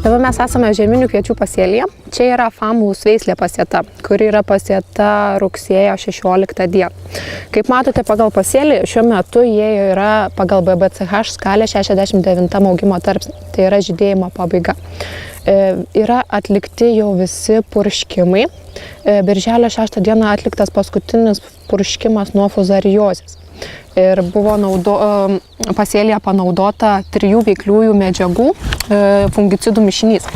Dabar mes esame žieminių kviečių pasėlyje. Čia yra Famulus veislė pasėta, kuri yra pasėta rugsėjo 16 dieną. Kaip matote pagal pasėlį, šiuo metu jie yra pagal BBCH skalę 69 augimo tarpsnį. Tai yra žydėjimo pabaiga. Yra atlikti jau visi purškimai. Birželio 6 dieną atliktas paskutinis purškimas nuo fuzariozės. Ir buvo pasėlyje panaudota 3 veikliųjų medžiagų fungicidų mišinys.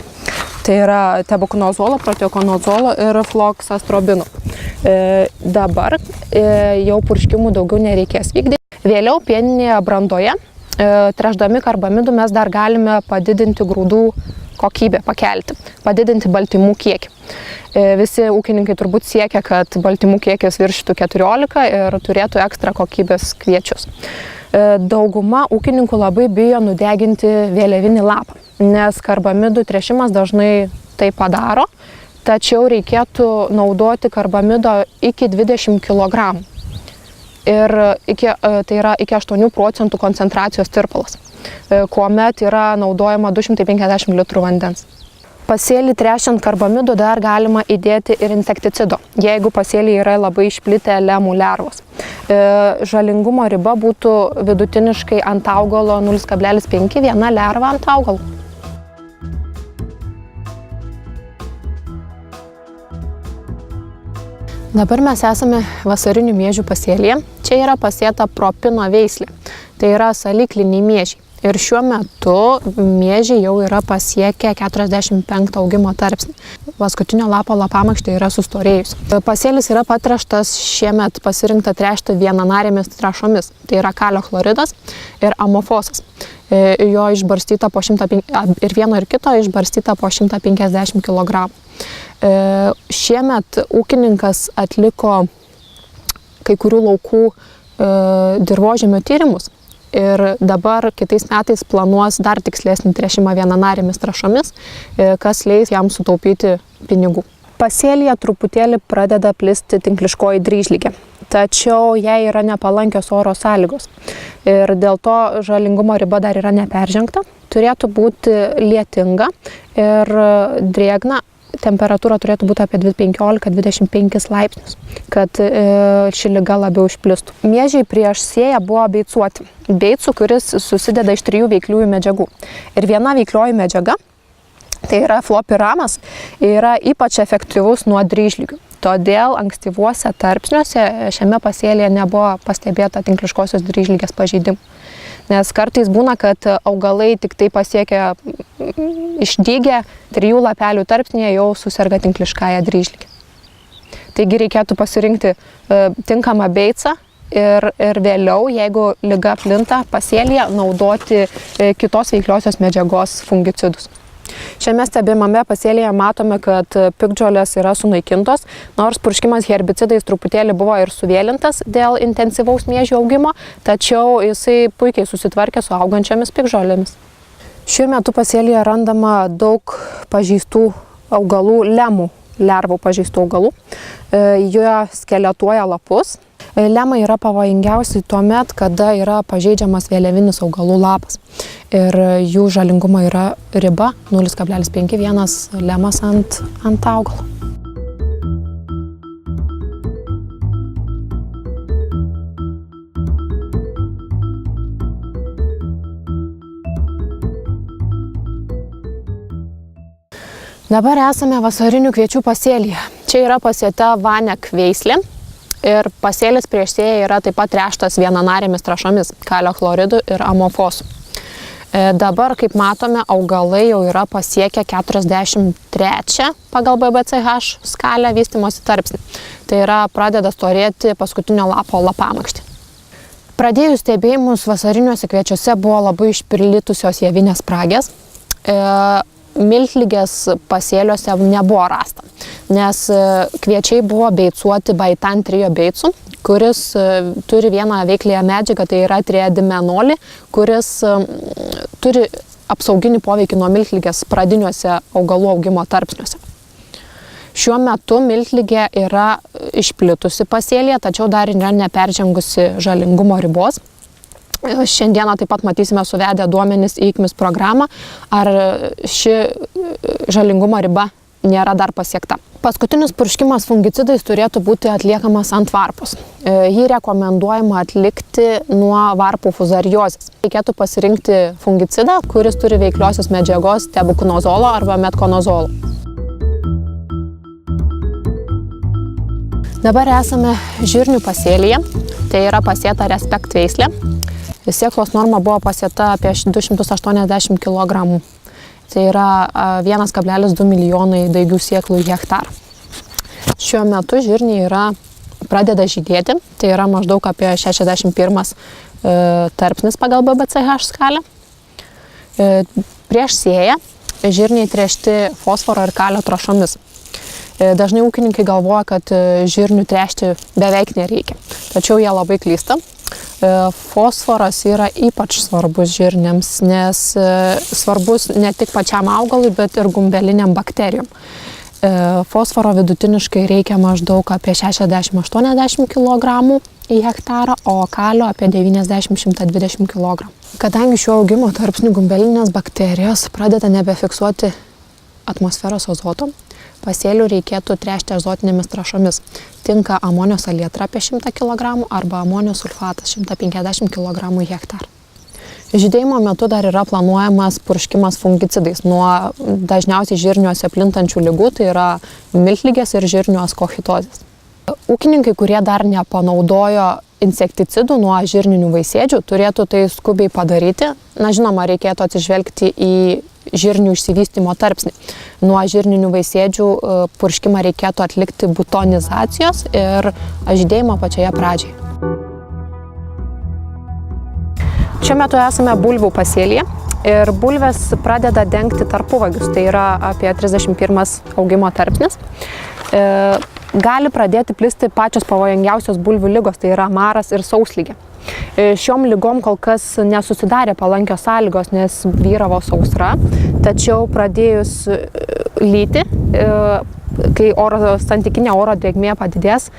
Tai yra tebukonazolo, proteokonazolo ir floksastrobino. Dabar jau purškimų daugiau nereikės vykdyti. Vėliau pieninėje brandoje, tręšdami karbamidų, mes dar galime padidinti grūdų kokybę, pakelti, padidinti baltymų kiekį. Visi ūkininkai turbūt siekia, kad baltymų kiekis viršytų 14 ir turėtų ekstra kokybės kviečius. Dauguma ūkininkų labai bijo nudeginti vėliavinį lapą, nes karbamidų tręšimas dažnai tai padaro, tačiau reikėtų naudoti karbamido iki 20 kg. Ir tai yra iki 8% koncentracijos tirpalas, kuomet yra naudojama 250 litrų vandens. Pasėlį tręšiant karbamidu dar galima įdėti ir insekticido, jeigu pasėlį yra labai išplitę lemų lervos. Žalingumo riba būtų vidutiniškai ant augalo 0,5 viena lerva ant augalo. Dabar mes esame vasarinių miežių pasėlyje. Čia yra pasėta propino veislė. Tai yra salikliniai miežiai. Ir šiuo metu miežiai jau yra pasiekę 45 augimo tarpsnį. Paskutinio lapo lapamakštė yra sustorėjusi. Pasėlis yra patręštas šiemet pasirinkta tręšti vienanarėmis trąšomis. Tai yra kalio chloridas ir amofosas. Jo išbarstyta po 150 ir vieno ir kito išbarstyta po 150 kg. Šiemet ūkininkas atliko kai kurių laukų dirvožemio tyrimus. Ir dabar kitais metais planuos dar tikslesnį tręšimą vienanarėmis trąšomis, kas leis jam sutaupyti pinigų. Pasėlyje truputėlį pradeda plisti tinkliškoji dryžligė, tačiau jai yra nepalankios oro sąlygos. Ir dėl to žalingumo riba dar yra neperžengta, turėtų būti lietinga ir drėgna. Temperatūra turėtų būti apie 15-25 laipsnius, kad ši liga labiau išplistų. Miežiai prieš sėją buvo beicuoti. Beicu, kuris susideda iš 3 veikliųjų medžiagų. Ir viena veiklioji medžiaga, tai yra flopiramas, yra ypač efektyvus nuo dryžligių. Todėl ankstyvuose tarpsniuose šiame pasėlyje nebuvo pastebėta tinkliškosios dryžligės pažeidimų. Nes kartais būna, kad augalai tik tai pasiekia išdygę 3 lapelių tarpsnyje jau suserga tinkliškąją dryžligę. Taigi reikėtų pasirinkti tinkamą beicą ir vėliau, jeigu liga plinta pasėlyje, naudoti kitos veikliosios medžiagos fungicidus. Šiame stebimame pasėlyje matome, kad piktžolės yra sunaikintos, nors purškimas herbicidais truputėlį buvo ir suvėlintas dėl intensyvaus miežių augimo, tačiau jisai puikiai susitvarkė su augančiamis piktžolėmis. Šiuo metu pasėlyje randama daug pažeistų augalų, lemų lervų pažeistų augalų. Jie skeletuoja lapus. Lemai yra pavojingiausi tuomet, kada yra pažeidžiamas vėliavinis augalų lapas. Ir jų žalingumo yra riba 0,51 lemas ant augalo. Dabar esame vasarinių kviečių pasėlyje. Čia yra pasėta Vanek veislė. Ir pasėlis prieš sėją yra taip pat tręštas vienanarėmis trąšomis, kalio chloridų ir amofosu. Dabar, kaip matome, augalai jau yra pasiekę 43 pagal BBCH skalę vystymosi tarpsnį. Tai yra pradeda storėti paskutinio lapo lapamakštį. Pradėjus stebėjimus vasariniuose kviečiuose buvo labai išpildytusios javinės spragės. Miltligės pasėliuose nebuvo rasta, nes kviečiai buvo beicuoti Baitan trio beicu, kuris turi vieną veikliąją medžiagą, tai yra triadimenolį, kuris turi apsauginį poveikį nuo miltligės pradiniuose augalų augimo tarpsniuose. Šiuo metu miltligė yra išplitusi pasėlyje, tačiau dar yra neperžengusi žalingumo ribos. Šiandieną taip pat matysime suvedę duomenis į ICMIS programą, ar ši žalingumo riba nėra dar pasiekta. Paskutinis purškimas fungicidais turėtų būti atliekamas ant varpos. Jį rekomenduojama atlikti nuo varpų fuzariozės. Reikėtų pasirinkti fungicidą, kuris turi veikliosios medžiagos tebukonozolo arba metkonozolo. Dabar esame žirnių pasėlyje, tai yra pasėta Respect veislė. Sėklos norma buvo pasėta apie 280 kg. Tai yra 1,2 milijonai daigių sėklų į hektarą. Šiuo metu žirniai pradeda žydėti, tai yra maždaug apie 61 tarpsnis pagal BBCH skalę. Prieš sėją žirniai tręšti fosforo ir kalio trąšomis. Dažnai ūkininkai galvoja, kad žirnių tręšti beveik nereikia, tačiau jie labai klysta. Fosforas yra ypač svarbus žirniams, nes svarbus ne tik pačiam augalui, bet ir gumbeliniam bakterijom. Fosforo vidutiniškai reikia maždaug apie 60-80 kg į hektarą, o kalio apie 90-120 kg. Kadangi šiuo augimo tarpsniu gumbelinės bakterijos pradeda nebefiksuoti atmosferos azoto, pasėlių reikėtų tręšti azotinėmis trąšomis. Tinka amonio salietra apie 100 kg arba amonio sulfatas 150 kg į hektarą. Žydėjimo metu dar yra planuojamas purškimas fungicidais nuo dažniausiai žirniuose plintančių ligų, tai yra miltligės ir žirnių askochitozės. Ūkininkai, kurie dar nepanaudojo insekticidų nuo žirninių vaisėdžių, turėtų tai skubiai padaryti. Žinoma, reikėtų atsižvelgti į žirnių išsivystymo tarpsnį. Nuo žirninių vaisėdžių purškimą reikėtų atlikti butonizacijos ir žydėjimo pačioje pradžioje. Šiuo metu esame bulvių pasėlyje ir bulvės pradeda dengti tarpuvagius, tai yra apie 31 augimo tarpsnis. Gali pradėti plisti pačios pavojingiausios bulvių ligos, tai yra maras ir sausligė. Šiom ligom kol kas nesusidarė palankios sąlygos, nes vyravo sausra, tačiau pradėjus lyti, kai santykinė oro drėgmė padidės,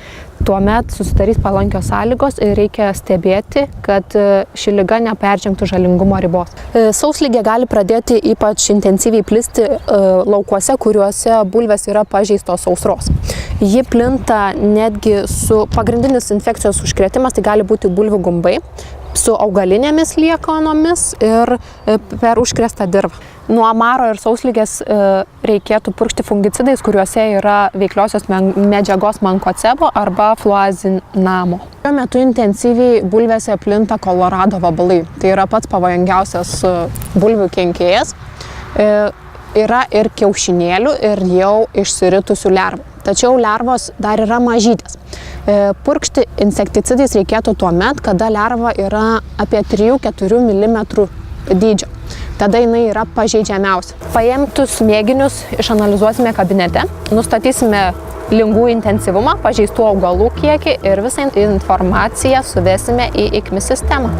tuomet susidarys palankios sąlygos ir reikia stebėti, kad ši liga neperžengtų žalingumo ribos. Sausligė gali pradėti ypač intensyviai plisti laukuose, kuriuose bulvės yra pažeistos sausros. Ji plinta netgi su pagrindinis infekcijos užkrėtimas, tai gali būti bulvių gumbai, su augalinėmis liekanomis ir per užkrėstą dirvą. Nuo maro ir sausligės reikėtų purkšti fungicidais, kuriuose yra veikliosios medžiagos mankocebo arba fluazinamo. Šiuo metu intensyviai bulvėse plinta kolorado vabalai. Tai yra pats pavojingiausias bulvių kenkėjas. Yra ir kiaušinėlių ir jau išsiritusių lervų. Tačiau lervos dar yra mažytės. Purkšti insekticidais reikėtų tuo met, kada lerva yra apie 3-4 mm dydžio. Tada jinai yra pažeidžiamiausia. Paimtus mėginius išanalizuosime kabinete, nustatysime lingų intensyvumą, pažeistų augalų kiekį ir visą informaciją suvesime į ICMIS sistemą.